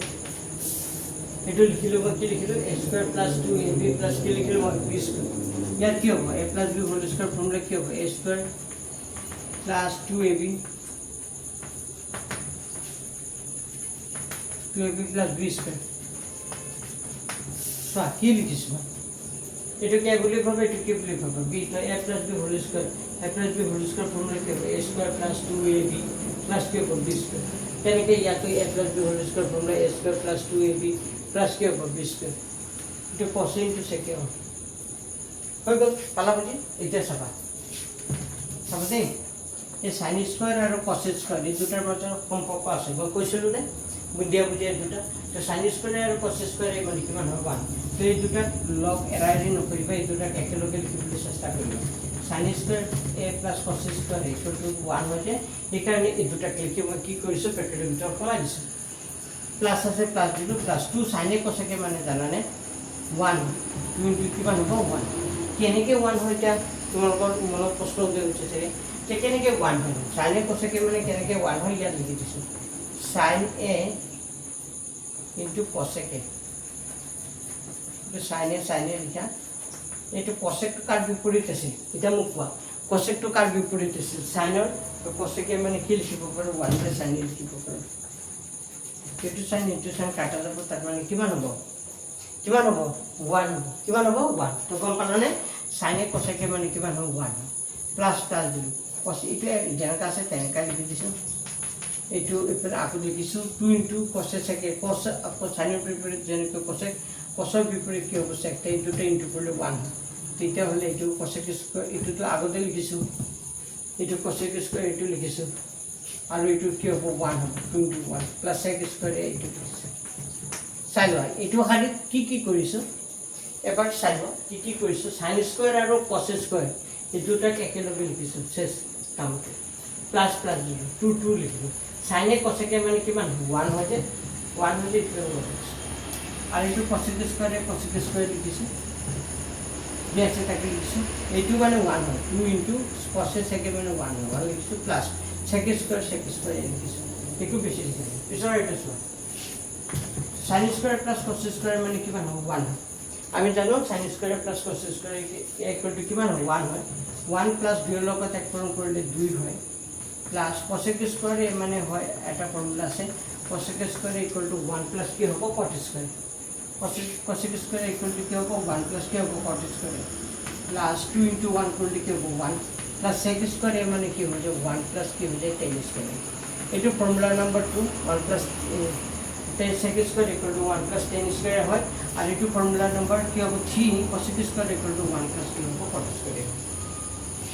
এইটো লিখিলোঁ মই কি লিখিলোঁ A square plus 2ab plus কি লিখিলোঁ মই বি স্কোৱাৰ। ইয়াত কি হ'ব A plus B whole square formula কি হ'ব A square plus 2ab plus B square. চোৱা কি লিখিছোঁ মই এইটো কি বুলি ভাবে, এইটো কি বুলি ভাবে, বি তো a plus b whole square, a plus b whole square formula কি হবে, a square plus 2ab plus কি হবে b স্কয়ার। তেনেকৈ ইয়াতো a plus b whole square formula a square plus 2ab plus কি হবে b স্কয়ার। এইটো cos ইনটু sec হৈ গ'ল। পালা বুজি? এতিয়া চাবা চাবা দেই, এই সাইন স্কয়ার আৰু cos স্কয়াৰ এই দুটাৰ মাজত সম্পৰ্ক আছে, মই কৈছিলোঁ নে বুদ্ধিয়া বুদ্ধিয়া দুটা। তো সাইন স্কয়াৰ আৰু cos স্কয়াৰ মানে কিমান হ'ব 1। তো এই দুটাক লগ এৰাই নকৰিবা, এই দুটাক একেলগে লিখিবলৈ চেষ্টা কৰিবা। Sine square a plus cos square equal to 1 হৈ যায়, সেইকাৰণে এই দুটাক লিখি মই কি কৰিছোঁ ব্ৰেকেটৰ ভিতৰত সলাই দিছোঁ। প্লাস আছে প্লাস দিলোঁ, প্লাস 2 সাইনে কচেকে মানে জানানে 1 2 ইনটু কিমান হ'ব 1। কেনেকৈ 1 হয় এতিয়া তোমালোকৰ মনত প্ৰশ্ন উদয় হৈছে চাগে, যে কেনেকৈ 1 হয়, সাইনে কচেকে মানে কেনেকৈ 1 হয় ইয়াত লিখি দিছোঁ, সাইন a ইনটু কচেকে। সাইনে সাইনে লিখা, এইটো কচেকটো কাৰ বিপৰীত আছিল এতিয়া মোক কোৱা, কচেকটো কাৰ বিপৰীত আছিল সাইনৰ। তো কচেকে মানে কি লিখিব পাৰোঁ 1 বাই সাইন লিখিব পাৰোঁ। এইটো সাইন কাটা যাব, তার মানে কিমান হ'ব 1 কিমান হ'ব 1। তো গম পালানে, সাইনে কচেকে মানে কিমান হ'ব 1 প্লাস প্লাস দিলোঁ, কচ এইটো যেনেকৈ আছে তেনেকৈ লিখি দিছোঁ। এইটো এইফালে আকৌ লিখিছোঁ 2 ইনটু কচে চেকে, কচ আকৌ সাইনৰ বিপৰীত যেনেকৈ কচেক, কচৰ বিপৰীত কি হ'ব চেক, এই দুটা ইনটু কৰিলে 1 হয়। তেতিয়াহ'লে এইটো কচেক স্কয়াৰ, এইটোতো আগতে লিখিছোঁ, এইটো কচেক স্কয়াৰ এইটো লিখিছোঁ, আৰু এইটো কি হ'ব 1 হ'ব 2 ইনটু 1 প্লাস চেক স্কয়াৰ এইটো লিখিছোঁ। চাই লোৱা এইটো শাৰীত কি কৰিছোঁ, এবাৰ চাই লোৱা কি কৰিছোঁ। সাইন স্কয়াৰ আৰু কচ স্কয়াৰ এই দুটাক একেলগে লিখিছোঁ, চেছ কামটো। প্লাস প্লাস দিলোঁ 2 লিখিলোঁ, সাইনে কচেকে মানে কিমান 1 হয় যে 1 হৈ যায়, আৰু এইটো কচেক স্কয়াৰ লিখিছোঁ, যে আছে তাকে লিখিছোঁ। এইটো মানে 1 হয়, 2 ইনটু কচে চেকে মানে 1 হয়, 1 লিখিছোঁ প্লাস চেক স্কয়াৰ লিখিছোঁ, একো বেছি লিখিছোঁ। পিছৰ এইটো চোৱা, সাইন স্কয়াৰ প্লাস কচ স্কয়াৰ মানে কিমান হ'ব 1 হয়। আমি জানো সাইন স্কয়াৰ প্লাস কচ স্কয়াৰ ইকুয়াল টু কিমান হয় 1 হয়। 1 প্লাস 2 ৰ লগত এক পূৰণ কৰিলে 2 হয়, প্লাস কচেক স্কয়াৰ মানে হয় এটা ফৰ্মুলা আছে, কচেক স্কয়াৰ ইকুয়াল টু 1 প্লাস কি হ'ব কট স্কয়াৰ। কচেক স্কয়াৰ ইকুয়াল টু কি হ'ব 1 প্লাস কি হ'ব কট স্কয়াৰ, প্লাস 2 ইনটু 1 কৰিলে কি হ'ব 1 প্লাস সেক স্কয়াৰ মানে কি হৈ যায় 1 প্লাস কি হৈ যায় tan স্কয়াৰ। এইটো formula number 2, 1 plus sake square equal to 1 plus tan square হয়। আৰু এইটো ফৰ্মুলা নম্বৰ কি হ'ব 3, কচেক স্কয়াৰ ইকুয়াল টু 1 প্লাস কি হ'ব কট স্কয়াৰ।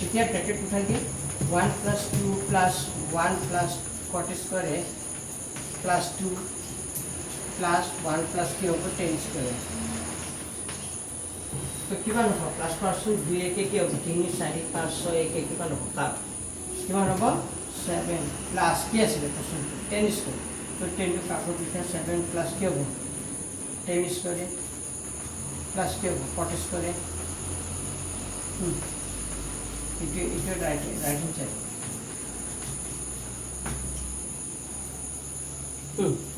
এতিয়া ব্ৰেকেট উঠাই দিয়ে 1 plus 2 plus 1 plus cot square plus 2 plus 1 plus কি হ'ব tan স্কয়াৰ। তো কিমান হ'ব প্লাস প্লাস 2 একে কি হ'ব 3 4 5 6 একে কিমান হ'ব কাপ কিমান হ'ব 7 প্লাস কি আছিল কোশ্চেন tan স্কয়াৰ। তো 10 টু কাপত লিখা 7 প্লাস কি হ'ব tan স্কয়াৰ প্লাস কি হ'ব কট স্কয়াৰ। এটা ৰাইট হ্যান্ড সাইড।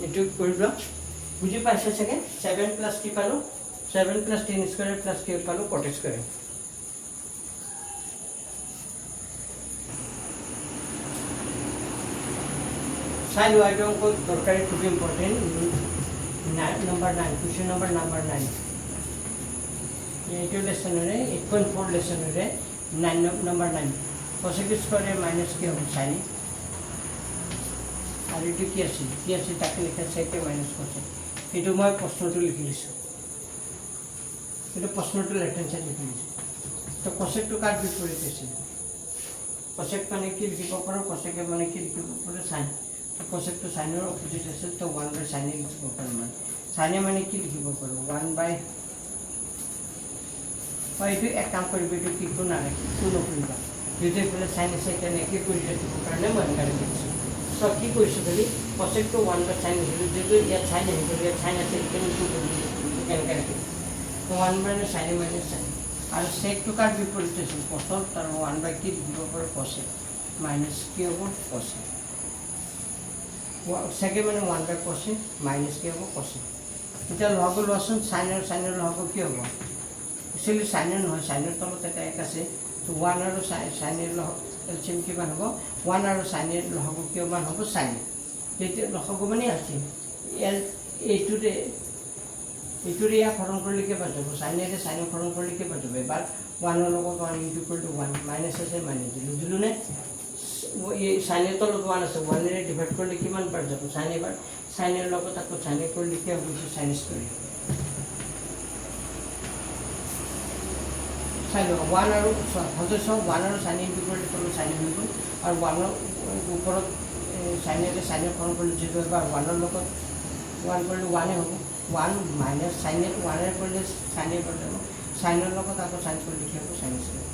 এইটো কৰিবা বুজি পাইছা চাগে। 7 প্লাস কি পালো 7 প্লাস tan স্কয়াৰ প্লাস কি পালো কট স্কয়াৰ। চাই লোৱা এইটো অংক দৰকাৰী, খুব ইম্পৰ্টেণ্ট। নম্বৰ 9 কুৱেশ্যন নম্বৰ 9 এইটো লেচনৰে 8.4 লেচনৰে 9 নম্বৰ 9 কচেক স্কয়াৰ মাইনাস কি হ'ব সাইন। আৰু এইটো কি আছে তাকে লিখা চেকে মাইনাস কচেক। এইটো মই প্ৰশ্নটো লিখি দিছোঁ, এইটো প্ৰশ্নটো লেফ্ট হেণ্ড চাইড লিখি দিছোঁ। তো কচেকটো কাৰ বিপৰীত আছিল, কচেক মানে কি লিখিব পাৰোঁ, কচেকে মানে কি লিখিব পাৰোঁ সাইন। তো কচেকটো সাইনৰ অপজিট আছিল, তো 1 বাই সাইনে লিখিব পাৰোঁ। মানে সাইনে মানে কি লিখিব পাৰোঁ 1 বাই, এইটো এক কাম কৰিব, এইটো কিটো নালাগে কিটো নকৰিবা, যদি এইফালে সাইন আছে তেনেকৈ কৰি থাকিব কাৰণে মই এনেকৈ লিখিছোঁ। চব কি কৰিছোঁ খালি কচেকটো 1 বাই সাইন লিখিলোঁ, যিহেতু ইয়াত সাইন আহিব, ইয়াত সাইন আছে কেনেকৈ কেনেকৈ ৰাখিম 1 মাইনাছ সাইন মাইনাছ সাইন। আৰু চেকটো কাৰ বিপৰীত আছিল কচত, তাৰ 1 বাই কি লিখিব পাৰোঁ কচেক মাইনাছ কি হ'ব কচেক। চেকে মানে 1 বাই কচেক মাইনাছ কি হ'ব কচেক। এতিয়া লহব লোৱাচোন, সাইনৰ লহব কি হ'ব, একচুৱেলি সাইনৰ নহয়, সাইনৰ তলত এটা এক আছে। তো 1 আৰু সাইনৰ লহব এলচিএম কিমান হ'ব 1 আৰু সাইনৰ লহব কিমান হ'ব 4। তেতিয়া লহব মানে আছে এইটোতে এইটোৰে ইয়াক হৰণ কৰিলে কিবা যাব চাইনেৰে চাইনক হৰণ কৰিলে কিবা যাব এবাৰ 1 ৰ লগত 1 ইনটু ইকুৱেল টু 1 মাইনাছ আছে মাইনাছ বুজিলো নে এই সাইনের তলত 1 আছে 1 এর ডিভাইড করলে কি মান পার যাব সাইন এবার সাইনের লগত আকো সাইনে করলে কি হবে সাইন স্কয়ার সাইন 1 আর হতে সব 1 আর সাইন ইনটু করলে তো সাইন হবে আর 1 এর উপর সাইনের সাইনের ফর্ম করলে 0 এবার 1 এর লগত 1 করলে 1 এ হবে 1 মাইনাস সাইনের 1 এর করলে সাইনে পার যাব সাইনের লগত আকো সাইন করলে কি হবে sine square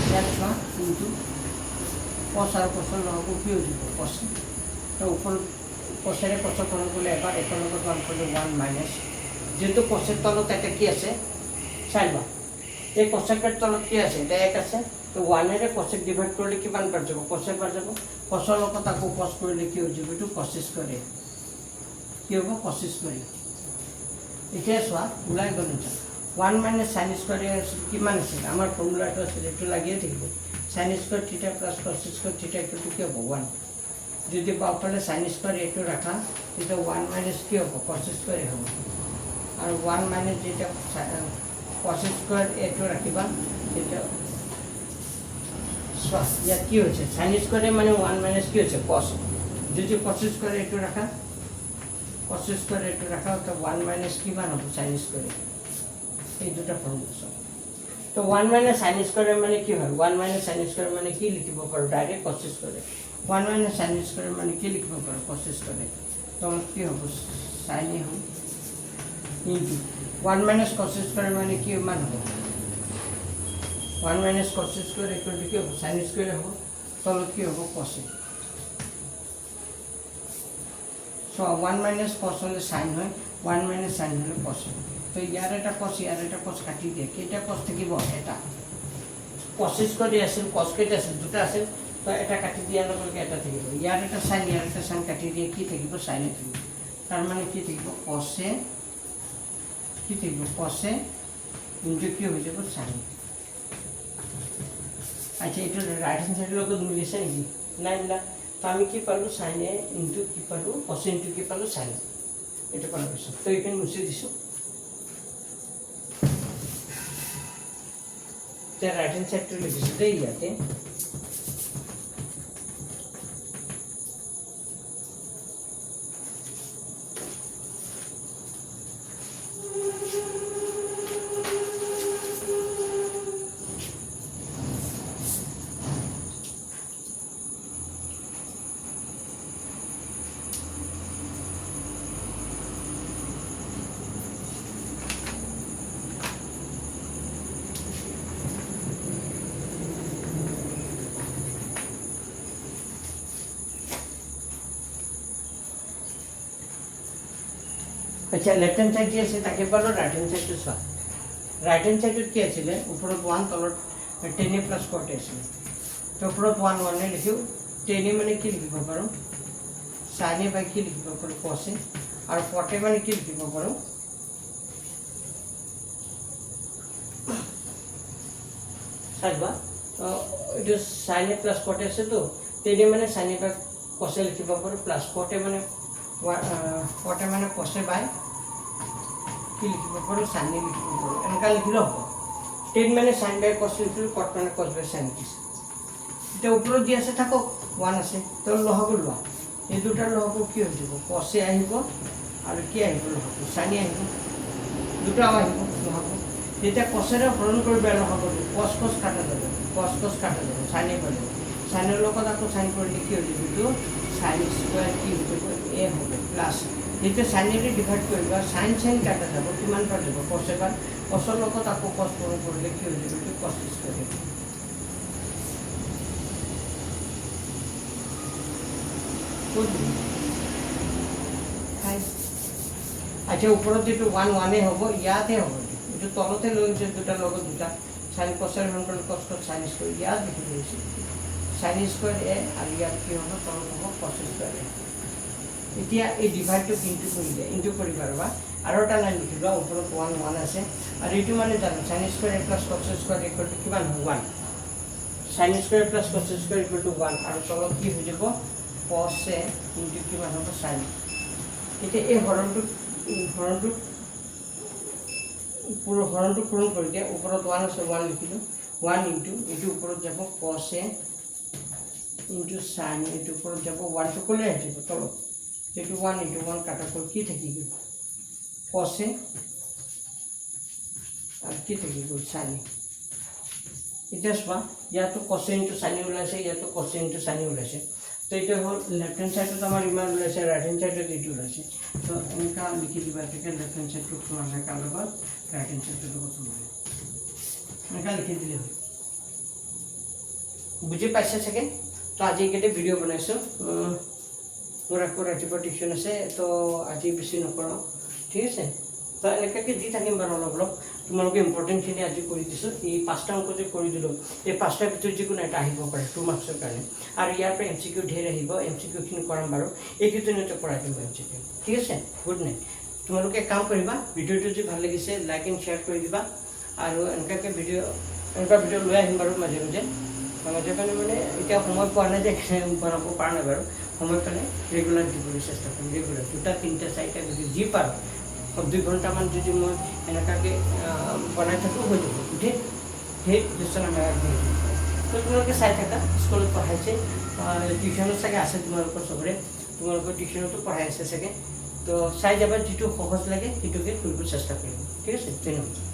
that's one into cos আর cos এর লব কি হয়ে যাবে cos তো উপর cos এর cos করণ করলে এবার এর লগত 1 করলে 1 মাইনাস যেহেতু cos এর তলত এটা কি আছে sin বা এই cos এর তলত কি আছে এটা 1 আছে তো 1 এর cos এর ডিভাইড করলে কি মান পার যাব cos এর পার যাব cos এর লগত আকো cos করলে কি হয়ে যাবে একটু cos স্কয়ার কি হবে cos স্কয়ার এটা সোয়া উলাই গণ 1 মাইনাস sin স্কয়ার কি মান আছে আমার ফর্মুলাটা আছে একটু লাগিয়ে দেখব sin স্কয়ার থিটা প্লাস cos স্কয়ার থিটা ইকুয়াল টু কি হবে 1 যদি বামপাশে sin স্কয়ার একটু রাখা এটা 1 মাইনাস কি হবে cos স্কয়ার হবে আর 1 মাইনাস যেটা cos স্কয়ার একটু রাখিবা এটা ইয়া কি হচ্ছে sin স্কয়ার মানে 1 মাইনাস কি হচ্ছে cos যদি cos স্কয়ার একটু রাখা cos স্কয়ার একটু রাখা তো 1 মাইনাস কি মান হবে sin স্কয়ার এই দুটো ফর্মুলা তো 1 মাইনাস sin স্কয়ার মানে কি হয় 1 মাইনাস sin স্কয়ার মানে কি লিখিব পারো direct cos square 1 minus sin square মানে কি লিখিব পারো cos স্কয়ার তো কি হবে sin এ হবে ইনটু 1 মাইনাস cos স্কয়ার মানে কি মান হবে 1 minus cos square equal to কি হবে sin স্কয়ার হবে তাহলে কি হবে cos সো 1 মাইনাস cos হলে sin হয় 1 মাইনাস sin হলে cos তো ইয়ার এটা cos ইয়ার এটা cos কাটি দিয়ে এটা cos থেকে বল এটা cos স্কয়ার আছে cos কেটে আছে দুটো আছে তো এটা কাটি দিয়ে আলো করে এটা থেকে ইয়ার এটা sin কাটি দিয়ে কি থাকিব sin এ থাকিব তার মানে কি থাকিব cos এ কি থাকিব cos এ ইনটু কি হয়ে যাবে sin আচ্ছা এটা রাইট হ্যান্ড সাইডের লোক মিলেছে নাকি না না তো আমি কি পারবো sin এ ইনটু কি পারবো cos ইনটু কি পারবো sin এটা পারবো তো এখানে মুছে দিছো त्या राइट हैंड साइड टू लिखते ही आते अच्छा लेफ्ट हैंड साइड কি আছে তাকে বলো রাইট হ্যান্ড সাইড টু সা রাইট হ্যান্ড সাইড কি আছে উপরত 1 তলত 10 এ প্লাস 40 আছে তো উপরত 1 1 এ লিখিও 10 এ মানে কি লিখিব পারো sin এ বাই কি লিখিব পারো cos এ আর 40 মানে কি লিখিব পারো সাজবা তো এটা sin এ প্লাস 40 আছে তো 10 এ মানে sin এ বাই cos এ লিখিব পারো প্লাস 40 মানে 40 মানে cos এ বাই কি লিখিব পারো sin এ লিখিব পারো এনেকা লিখিলে হবে 10 মানে sin বাই cos লিখিলে cot মানে cos বাই sin লিখিছে এটা উপরে দি আছে থাকো 1 আছে তো লহব লওয়া এই দুটার লহব কি হয়ে যাব cos এ আহিব আর কি আহিব লহব sin এ আহিব দুটা আহিব লহব এটা cos এর হরণ করবে লহব cos cos কাটা যাবে cos cos কাটা যাবে sin এ বলে sin এর লগত আকো sin করলে কি হয়ে যাবে তো sin স্কয়ার কি হয়ে যাবে a হবে প্লাস এটা sin এর ডিভাইড করবা sin sin কাটা যাব কি মান পার যাব cos এর বার cos এর লগত আকো cos করলে কি হয়ে যাবে তো cos স্কয়ার আচ্ছা উপরে যেটা 1 1 এ হবে ইয়াতে হবে এটা তলতে লইছে দুটা লগ দুটা sin cos এর হরণ করলে cos cos sin স্কয়ার ইয়া লিখে দিয়েছি sin স্কয়ার এ আর ইয়া কি হবে তলত হবে cos স্কয়ার এ এতিয়া এই ডিভাইডটো ইনটু কৰি দিয়া ইনটু কৰি পারবা আর ওটা লাইন লিখিবা উপরে 1 1 আছে আর এটু মানে জানো sin square plus cos square equal to কিমান হবে 1 sin square plus cos square equal to 1 আর তলত কি হৈ যাব cos এ ইনটু কিমান হবে sin এটা এই হৰণটো হৰণটো পূৰণ কৰি দিয়া ওপৰত 1 আছে 1 লিখিলোঁ 1 ইনটু এইটো ওপৰত যাব cos a ইনটু sin এইটো ওপৰত যাব 1 টো ক'লে আহিব তলত এইটো 1 ইনটু 1 কাটা কৰি কি থাকি গ'ল cos a আৰু কি থাকি গ'ল sin এতিয়া চোৱা ইয়াতো cos a ইনটু sin ওলাইছে ইয়াতো cos a ইনটু sin ওলাইছে তো এইটো হ'ল লেফট হ্যান্ড সাইডত আমাৰ ইমান ওলাইছে ৰাইট হ্যান্ড সাইডত এইটো ওলাইছে তো এনেকা লিখি দিবা যে লেফট হ্যান্ড সাইডটো সমান কাৰ লগত ৰাইট হ্যান্ড সাইডটো লগত সমান এনেকা লিখি দিলে হ'ল বুজি পাইছে চাগে তো আজি এইকেইটা ভিডিঅ' বনাইছোঁ মোৰ আকৌ ৰাতিপুৱা টিউশ্যন আছে তো আজি বেছি নকৰোঁ ঠিক আছে তো এনেকৈ দি থাকিম বাৰু অলপ অলপ তোমালোকে ইম্পৰ্টেণ্টখিনি আজি কৰি দিছোঁ এই 5টা অংক যে কৰি দিলোঁ এই 5টাৰ ভিতৰত যিকোনো এটা আহিব পাৰে 2 মাৰ্কছৰ কাৰণে আৰু ইয়াৰ পৰা MCQ ঢেৰ আহিব MCQখিনি কৰাম বাৰু এইকেইদিনতে কৰাই দিম MCQ ঠিক আছে গুড নাইট তোমালোকে কাম কৰিবা ভিডিঅ'টো যদি ভাল লাগিছে লাইক এণ্ড শ্বেয়াৰ কৰি দিবা আৰু এনেকুৱা ভিডিঅ' লৈ আহিম বাৰু মাজে মাজে মানে এতিয়া সময় পোৱা নাই যে বনাব পৰা নাই বাৰু সময় পালে ৰেগুলাৰ দিবলৈ চেষ্টা কৰিম ৰেগুলাৰ 2টা 3টা 4টা ভিডিঅ' যি পাৰোঁ 2 ঘণ্টামান যদি মই এনেকুৱাকৈ বনাই থাকোঁ হৈ যাব সেই কুৱেশ্যন আমি আগবাঢ়ি তো তোমালোকে চাই থাকা স্কুলত পঢ়াইছে টিউশ্যনত চাগে আছে তোমালোকৰ চবৰে তোমালোকৰ টিউশ্যনতো পঢ়াই আছে চাগে তো চাই যাবা যিটো সহজ লাগে সেইটোকে কৰিব চেষ্টা কৰিম ঠিক আছে ধন্যবাদ